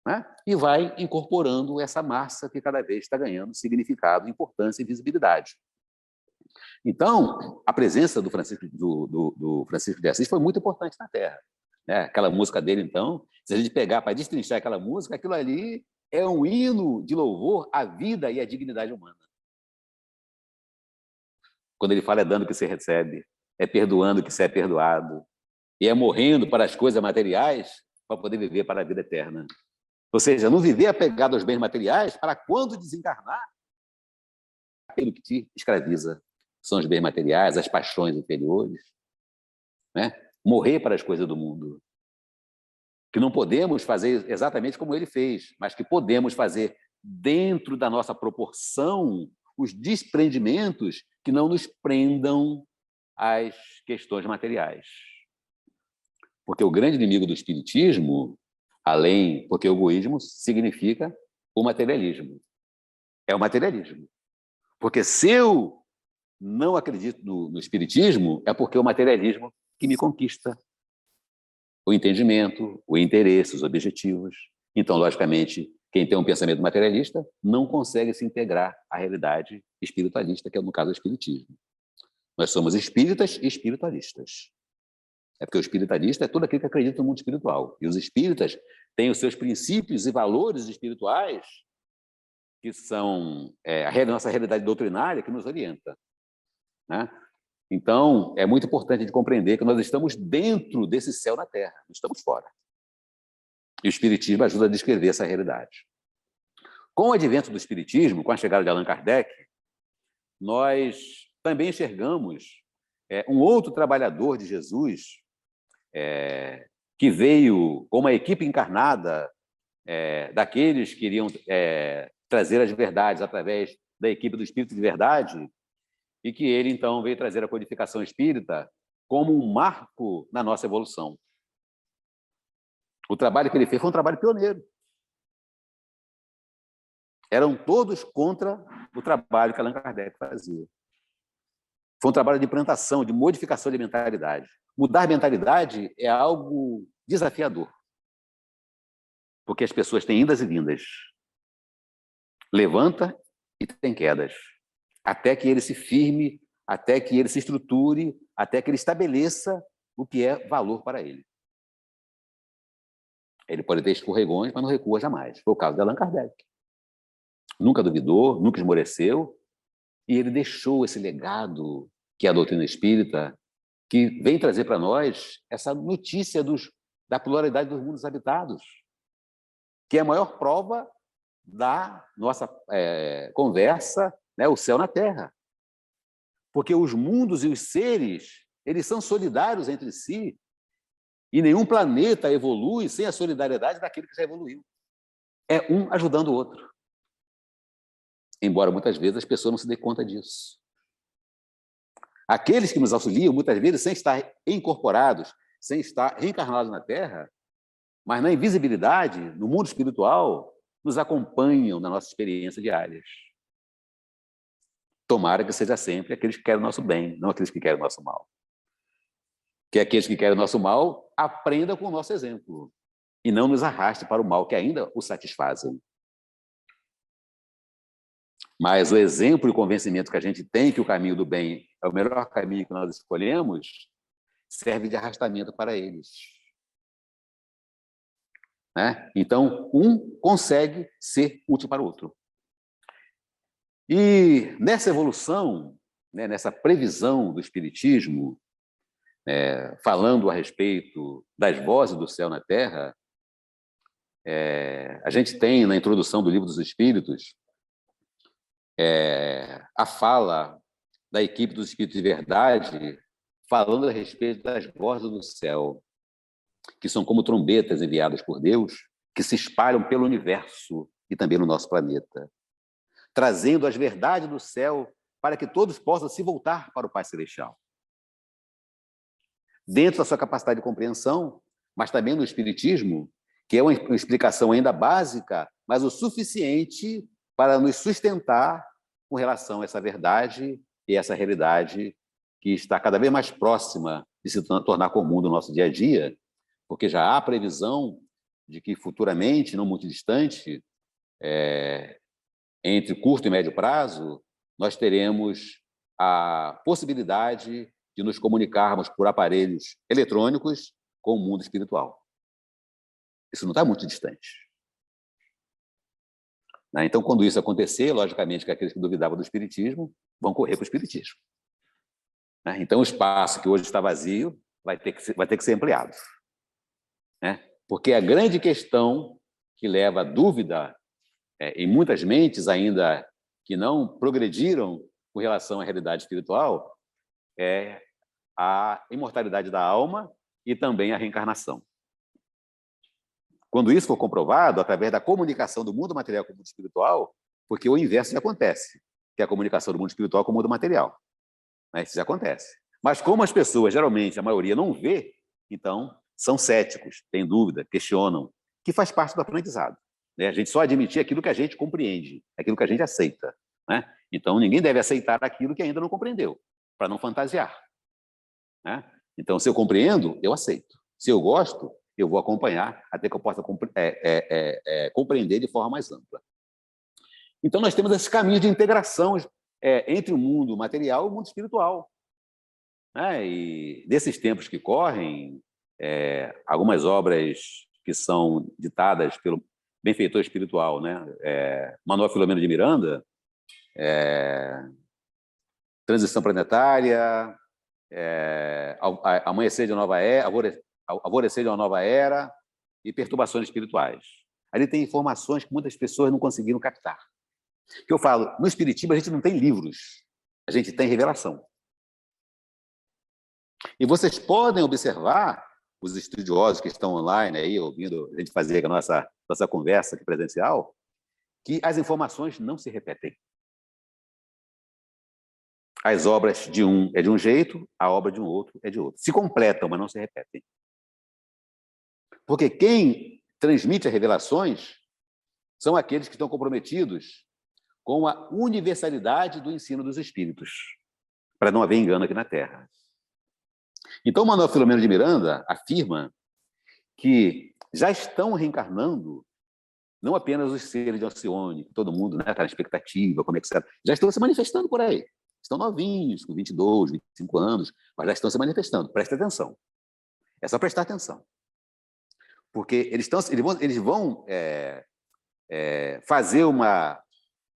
[SPEAKER 3] Né? E vai incorporando essa massa que cada vez está ganhando significado, importância e visibilidade. Então, a presença do Francisco de Assis foi muito importante na Terra, né? Aquela música dele, então, se a gente pegar para destrinchar aquela música, aquilo ali é um hino de louvor à vida e à dignidade humana. Quando ele fala, é dando que se recebe, é perdoando que se é perdoado, e é morrendo para as coisas materiais para poder viver para a vida eterna. Ou seja, não viver apegado aos bens materiais para quando desencarnar, aquilo que te escraviza são os bens materiais, as paixões inferiores, né? Morrer para as coisas do mundo. Que não podemos fazer exatamente como ele fez, mas que podemos fazer dentro da nossa proporção os desprendimentos que não nos prendam às questões materiais. Porque o grande inimigo do espiritismo, porque o egoísmo significa o materialismo. É o materialismo. Porque se eu não acredito no espiritismo, é porque é o materialismo que me conquista o entendimento, o interesse, os objetivos. Então, logicamente, quem tem um pensamento materialista não consegue se integrar à realidade espiritualista, que é, no caso, o espiritismo. Nós somos espíritas e espiritualistas. É porque o espiritualista é tudo aquilo que acredita no mundo espiritual. E os espíritas têm os seus princípios e valores espirituais, que são a nossa realidade doutrinária, que nos orienta, né? Então, é muito importante de compreender que nós estamos dentro desse céu na Terra, não estamos fora. E o Espiritismo ajuda a descrever essa realidade. Com o advento do Espiritismo, com a chegada de Allan Kardec, nós também enxergamos um outro trabalhador de Jesus, que veio com uma equipe encarnada daqueles que iriam trazer as verdades através da equipe do Espírito de Verdade, e que ele, então, veio trazer a codificação espírita como um marco na nossa evolução. O trabalho que ele fez foi um trabalho pioneiro. Eram todos contra o trabalho que Allan Kardec fazia. Foi um trabalho de implantação, de modificação de mentalidade. Mudar mentalidade é algo desafiador, porque as pessoas têm indas e vindas. Levanta e tem quedas. Até que ele se firme, até que ele se estruture, até que ele estabeleça o que é valor para ele. Ele pode ter escorregões, mas não recua jamais. Foi o caso de Allan Kardec. Nunca duvidou, nunca esmoreceu, e ele deixou esse legado, que é a doutrina espírita, que vem trazer para nós essa notícia da pluralidade dos mundos habitados, que é a maior prova da nossa conversa, né, o céu na Terra. Porque os mundos e os seres, eles são solidários entre si, e nenhum planeta evolui sem a solidariedade daquele que já evoluiu. É um ajudando o outro. Embora muitas vezes as pessoas não se dêem conta disso. Aqueles que nos auxiliam, muitas vezes, sem estar incorporados, sem estar reencarnados na Terra, mas na invisibilidade, no mundo espiritual, nos acompanham na nossa experiência diária. Tomara que seja sempre aqueles que querem o nosso bem, não aqueles que querem o nosso mal. Que aqueles que querem o nosso mal aprendam com o nosso exemplo e não nos arrastem para o mal, que ainda o satisfazem. Mas o exemplo e o convencimento que a gente tem que o caminho do bem é o melhor caminho que nós escolhemos, serve de arrastamento para eles. Né? Então, um consegue ser útil para o outro. E nessa evolução, né, nessa previsão do Espiritismo, falando a respeito das vozes do céu na Terra, a gente tem, na introdução do Livro dos Espíritos, a fala da equipe dos Espíritos de Verdade, falando a respeito das vozes do céu, que são como trombetas enviadas por Deus, que se espalham pelo universo e também no nosso planeta, trazendo as verdades do céu para que todos possam se voltar para o Pai Celestial. Dentro da sua capacidade de compreensão, mas também no Espiritismo, que é uma explicação ainda básica, mas o suficiente para nos sustentar com relação a essa verdade e essa realidade que está cada vez mais próxima de se tornar comum no nosso dia a dia, porque já há previsão de que futuramente, não muito distante, entre curto e médio prazo, nós teremos a possibilidade de nos comunicarmos por aparelhos eletrônicos com o mundo espiritual. Isso não está muito distante. Então, quando isso acontecer, logicamente que aqueles que duvidavam do Espiritismo vão correr para o Espiritismo. Então, o espaço que hoje está vazio vai ter que ser ampliado. Porque a grande questão que leva a dúvida em muitas mentes ainda que não progrediram com relação à realidade espiritual é a imortalidade da alma e também a reencarnação. Quando isso for comprovado, através da comunicação do mundo material com o mundo espiritual, porque o inverso já acontece, que é a comunicação do mundo espiritual com o mundo material. Isso já acontece. Mas como as pessoas, geralmente, a maioria não vê, então são céticos, têm dúvida, questionam, que faz parte do aprendizado. A gente só admitir aquilo que a gente compreende, aquilo que a gente aceita. Então, ninguém deve aceitar aquilo que ainda não compreendeu, para não fantasiar. Então, se eu compreendo, eu aceito. Se eu gosto, eu vou acompanhar até que eu possa compreender de forma mais ampla. Então, nós temos esses caminhos de integração entre o mundo material e o mundo espiritual. E desses tempos que correm, algumas obras que são ditadas pelo benfeitor espiritual, Manuel Filomeno de Miranda, Transição Planetária, Amanhecer de uma Nova Era, Alvorecer de uma Nova Era e Perturbações Espirituais. Ali tem informações que muitas pessoas não conseguiram captar. Que eu falo, no Espiritismo a gente não tem livros, a gente tem revelação. E vocês podem observar, os estudiosos que estão online aí, ouvindo a gente fazer a nossa conversa aqui presencial, que as informações não se repetem. As obras de um é de um jeito, a obra de um outro é de outro. Se completam, mas não se repetem. Porque quem transmite as revelações são aqueles que estão comprometidos com a universalidade do ensino dos espíritos, para não haver engano aqui na Terra. Então, Manuel Filomeno de Miranda afirma que já estão reencarnando não apenas os seres de Alcione, que todo mundo está na expectativa, como é que será, já estão se manifestando por aí. Estão novinhos, com 22, 25 anos, mas já estão se manifestando. Presta atenção. É só prestar atenção. Porque eles vão fazer uma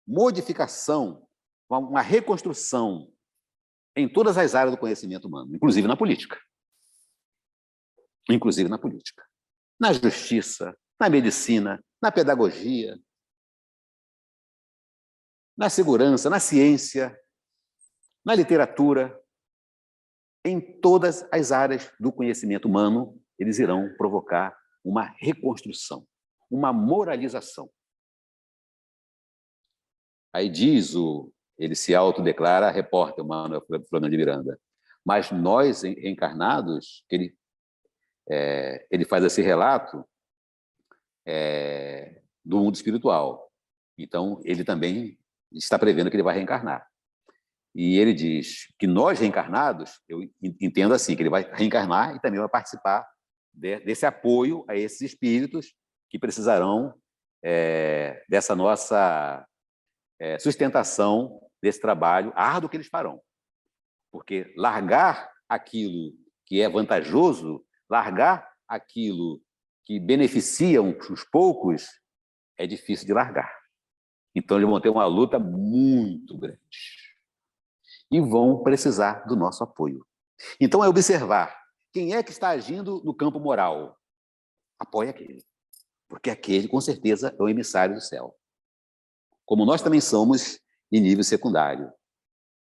[SPEAKER 3] modificação, uma reconstrução em todas as áreas do conhecimento humano, inclusive na política. Inclusive na política. Na justiça, na medicina, na pedagogia, na segurança, na ciência, na literatura, em todas as áreas do conhecimento humano, eles irão provocar uma reconstrução, uma moralização. Aí ele se autodeclara repórter, Manuel Filomeno de Miranda, mas nós, encarnados, ele faz esse relato do mundo espiritual. Então, ele também está prevendo que ele vai reencarnar. E ele diz que nós reencarnados, eu entendo assim, que ele vai reencarnar e também vai participar desse apoio a esses espíritos que precisarão dessa nossa sustentação desse trabalho árduo que eles farão. Porque largar aquilo que é vantajoso, largar aquilo que beneficia uns poucos, é difícil de largar. Então, eles vão ter uma luta muito grande. E vão precisar do nosso apoio. Então, é observar quem é que está agindo no campo moral. Apoie aquele. Porque aquele, com certeza, é o emissário do céu. Como nós também somos e nível secundário,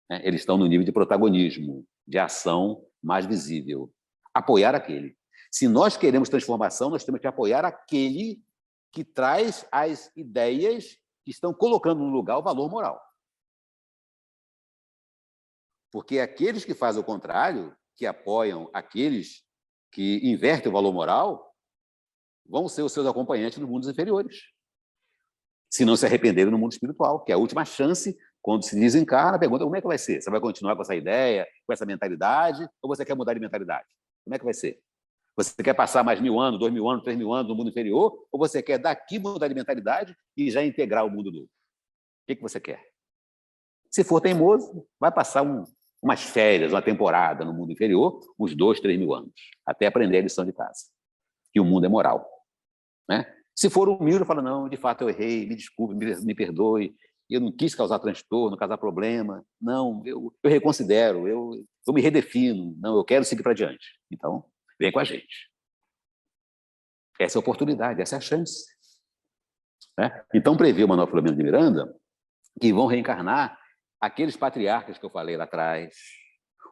[SPEAKER 3] né? Eles estão no nível de protagonismo, de ação mais visível. Apoiar aquele. Se nós queremos transformação, nós temos que apoiar aquele que traz as ideias que estão colocando no lugar o valor moral. Porque aqueles que fazem o contrário, que apoiam aqueles que invertem o valor moral, vão ser os seus acompanhantes nos mundos inferiores. Se não se arrependerem no mundo espiritual, que é a última chance, quando se desencarna, pergunta como é que vai ser? Você vai continuar com essa ideia, com essa mentalidade, ou você quer mudar de mentalidade? Como é que vai ser? Você quer passar mais 1000 anos, 2000 anos, 3000 anos no mundo inferior, ou você quer daqui mudar de mentalidade e já integrar o mundo novo? O que você quer? Se for teimoso, vai passar umas férias, uma temporada no mundo inferior, uns 2, 3 mil anos, até aprender a lição de casa, que o mundo é moral, né? Se for humilde, fala, não, de fato eu errei, me desculpe, me perdoe, eu não quis causar transtorno, causar problema, não, eu reconsidero, eu me redefino, não, eu quero seguir para adiante. Então, vem com a gente. Essa é a oportunidade, essa é a chance, né? Então, prevê o Manuel Filomeno de Miranda que vão reencarnar aqueles patriarcas que eu falei lá atrás,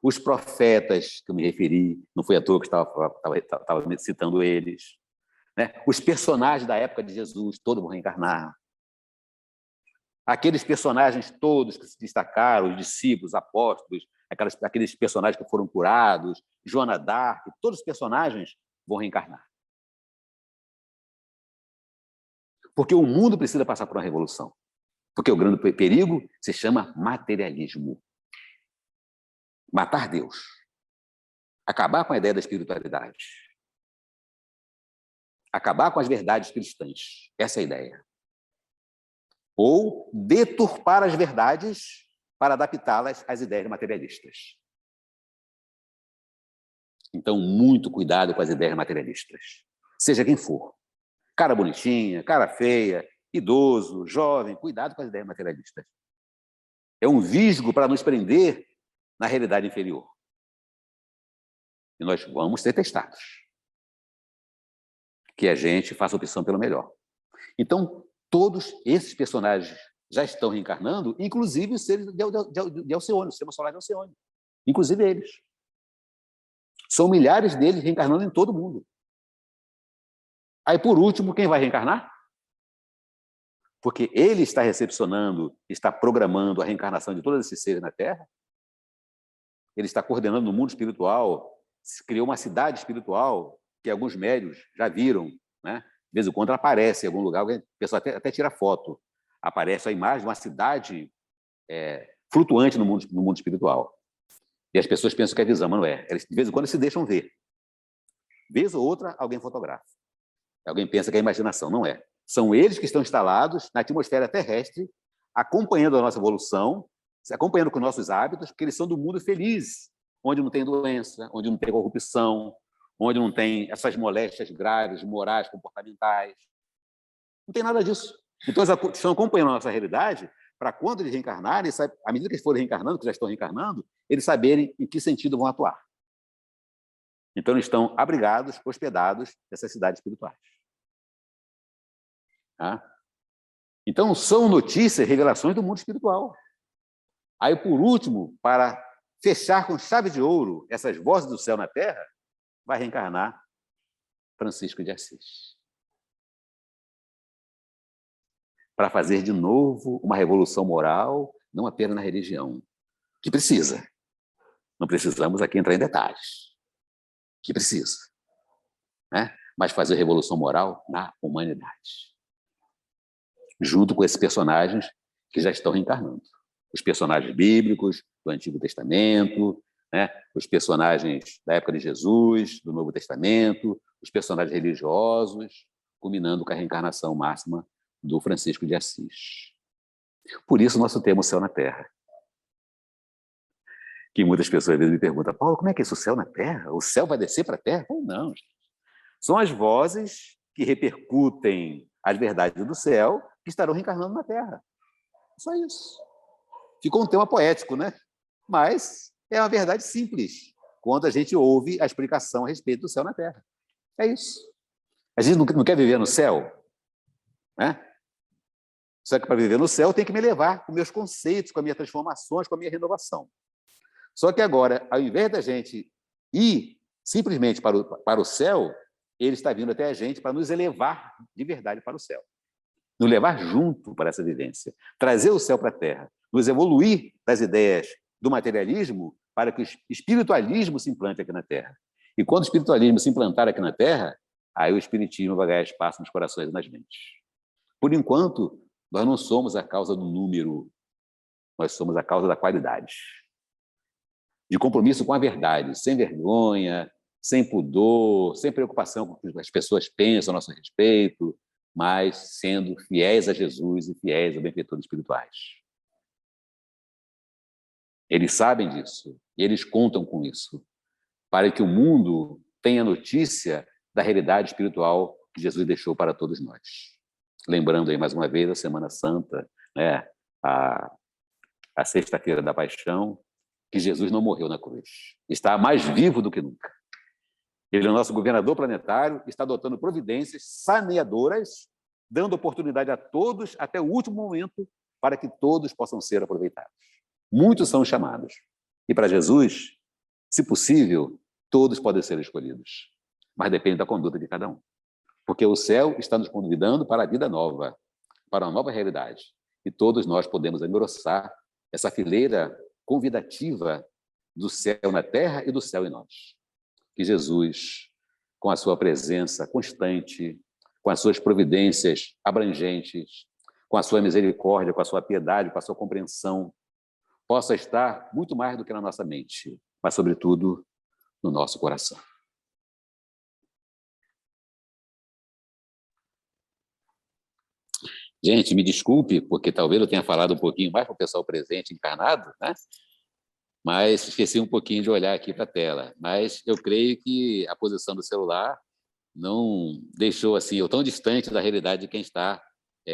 [SPEAKER 3] os profetas que eu me referi, não foi à toa que estava citando eles, né? Os personagens da época de Jesus, todos vão reencarnar. Aqueles personagens todos que se destacaram, os discípulos, apóstolos, aqueles personagens que foram curados, Joana d'Arc, todos os personagens vão reencarnar. Porque o mundo precisa passar por uma revolução. Porque o grande perigo se chama materialismo. Matar Deus. Acabar com a ideia da espiritualidade. Acabar com as verdades cristãs. Essa é a ideia. Ou deturpar as verdades para adaptá-las às ideias materialistas. Então, muito cuidado com as ideias materialistas. Seja quem for. Cara bonitinha, cara feia, idoso, jovem, cuidado com as ideias materialistas. É um visgo para nos prender na realidade inferior. E nós vamos ser testados. Que a gente faça opção pelo melhor. Então, todos esses personagens já estão reencarnando, inclusive os seres de Alcione, o sistema solar de Alcione. Inclusive eles. São milhares deles reencarnando em todo o mundo. Aí, por último, quem vai reencarnar? Porque ele está recepcionando, está programando a reencarnação de todos esses seres na Terra. Ele está coordenando no mundo espiritual, criou uma cidade espiritual, que alguns médios já viram, né? De vez em quando aparece em algum lugar, o pessoal até tira foto. Aparece a imagem de uma cidade flutuante no mundo espiritual. E as pessoas pensam que é visão, mas não é. Eles, de vez em quando, se deixam ver. Vez ou outra, alguém fotografa. Alguém pensa que é imaginação. Não é. São eles que estão instalados na atmosfera terrestre, acompanhando a nossa evolução, acompanhando com nossos hábitos, porque eles são do mundo feliz, onde não tem doença, onde não tem corrupção, onde não tem essas moléstias graves, morais, comportamentais. Não tem nada disso. Então, eles estão acompanhando a nossa realidade para, quando eles reencarnarem, à medida que eles forem reencarnando, que já estão reencarnando, eles saberem em que sentido vão atuar. Então, eles estão abrigados, hospedados nessas cidades espirituais. Tá? Então, são notícias, revelações do mundo espiritual. Aí, por último, para fechar com chave de ouro essas vozes do céu na terra, vai reencarnar Francisco de Assis. Para fazer de novo uma revolução moral, não apenas na religião, que precisa. Não precisamos aqui entrar em detalhes. Que precisa. Né? Mas fazer revolução moral na humanidade. Junto com esses personagens que já estão reencarnando. Os personagens bíblicos do Antigo Testamento, né? Os personagens da época de Jesus, do Novo Testamento, os personagens religiosos, culminando com a reencarnação máxima do Francisco de Assis. Por isso, nosso tema, o céu na terra. Que muitas pessoas às vezes me perguntam, Paulo, como é que é isso, o céu na terra? O céu vai descer para a terra? Ou não? São as vozes que repercutem as verdades do céu que estarão reencarnando na terra. Só isso. Ficou um tema poético, né? Mas é uma verdade simples, quando a gente ouve a explicação a respeito do céu na terra. É isso. A gente não quer viver no céu, né? Só que para viver no céu, eu tenho que me levar com meus conceitos, com as minhas transformações, com a minha renovação. Só que agora, ao invés da gente ir simplesmente para o céu, ele está vindo até a gente para nos elevar de verdade para o céu. Nos levar junto para essa vivência. Trazer o céu para a Terra. Nos evoluir das ideias do materialismo para que o espiritualismo se implante aqui na Terra. E quando o espiritualismo se implantar aqui na Terra, aí o espiritismo vai ganhar espaço nos corações e nas mentes. Por enquanto, nós não somos a causa do número, nós somos a causa da qualidade. De compromisso com a verdade, sem vergonha, sem pudor, sem preocupação com o que as pessoas pensam a nosso respeito, mas sendo fiéis a Jesus e fiéis aos benfeitores espirituais. Eles sabem disso, e eles contam com isso, para que o mundo tenha notícia da realidade espiritual que Jesus deixou para todos nós. Lembrando aí mais uma vez a Semana Santa, né? a Sexta-feira da Paixão, que Jesus não morreu na cruz. Está mais vivo do que nunca. Ele é o nosso governador planetário, está adotando providências saneadoras, dando oportunidade a todos até o último momento para que todos possam ser aproveitados. Muitos são chamados. E para Jesus, se possível, todos podem ser escolhidos. Mas depende da conduta de cada um. Porque o céu está nos convidando para a vida nova, para uma nova realidade. E todos nós podemos engrossar essa fileira convidativa do céu na terra e do céu em nós. Que Jesus, com a sua presença constante, com as suas providências abrangentes, com a sua misericórdia, com a sua piedade, com a sua compreensão, possa estar muito mais do que na nossa mente, mas, sobretudo, no nosso coração. Gente, me desculpe, porque talvez eu tenha falado um pouquinho mais para o pessoal presente, encarnado, né? Mas esqueci um pouquinho de olhar aqui para a tela. Mas eu creio que a posição do celular não deixou assim eu tão distante da realidade de quem está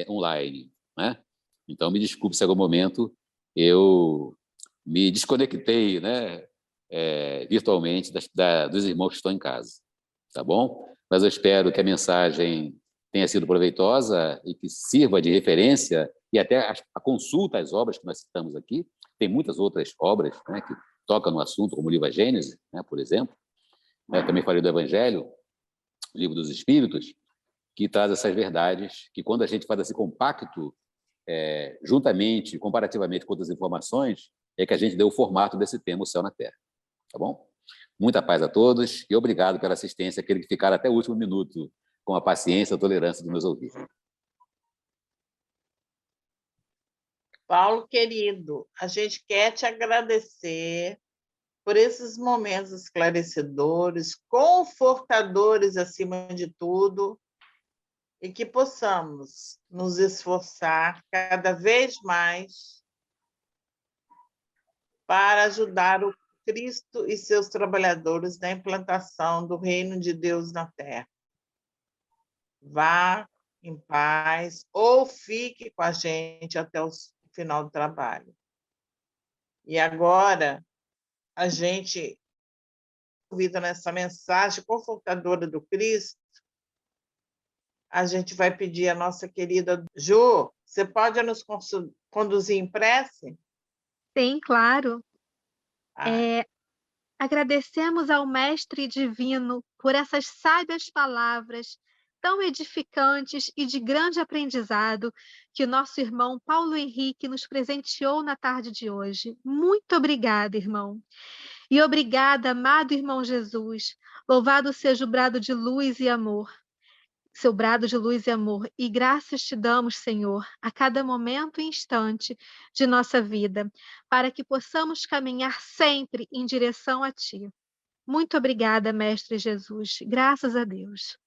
[SPEAKER 3] online, né? Então, me desculpe se em algum momento eu me desconectei, né, virtualmente dos irmãos que estão em casa, tá bom? Mas eu espero que a mensagem tenha sido proveitosa e que sirva de referência e até a consulta às obras que nós citamos aqui. Tem muitas outras obras, né, que tocam no assunto, como o livro A Gênese, né, por exemplo. Também falei do Evangelho, o livro dos Espíritos, que traz essas verdades, que quando a gente faz esse compacto, juntamente, comparativamente com outras informações, é que a gente deu o formato desse tema, o céu na terra. Tá bom? Muita paz a todos e obrigado pela assistência, aquele que ficaram até o último minuto, com a paciência e a tolerância de nos ouvir.
[SPEAKER 1] Paulo, querido, a gente quer te agradecer por esses momentos esclarecedores, confortadores acima de tudo, e que possamos nos esforçar cada vez mais para ajudar o Cristo e seus trabalhadores na implantação do reino de Deus na Terra. Vá em paz ou fique com a gente até o final do trabalho. E agora, a gente, ouvindo nessa mensagem confortadora do Cristo, a gente vai pedir a nossa querida Ju, você pode nos conduzir em prece?
[SPEAKER 2] Sim, claro. Agradecemos ao Mestre Divino por essas sábias palavras tão edificantes e de grande aprendizado que o nosso irmão Paulo Henrique nos presenteou na tarde de hoje. Muito obrigada, irmão. E obrigada, amado irmão Jesus. Louvado seja o brado de luz e amor. Seu brado de luz e amor. E graças te damos, Senhor, a cada momento e instante de nossa vida, para que possamos caminhar sempre em direção a Ti. Muito obrigada, Mestre Jesus. Graças a Deus.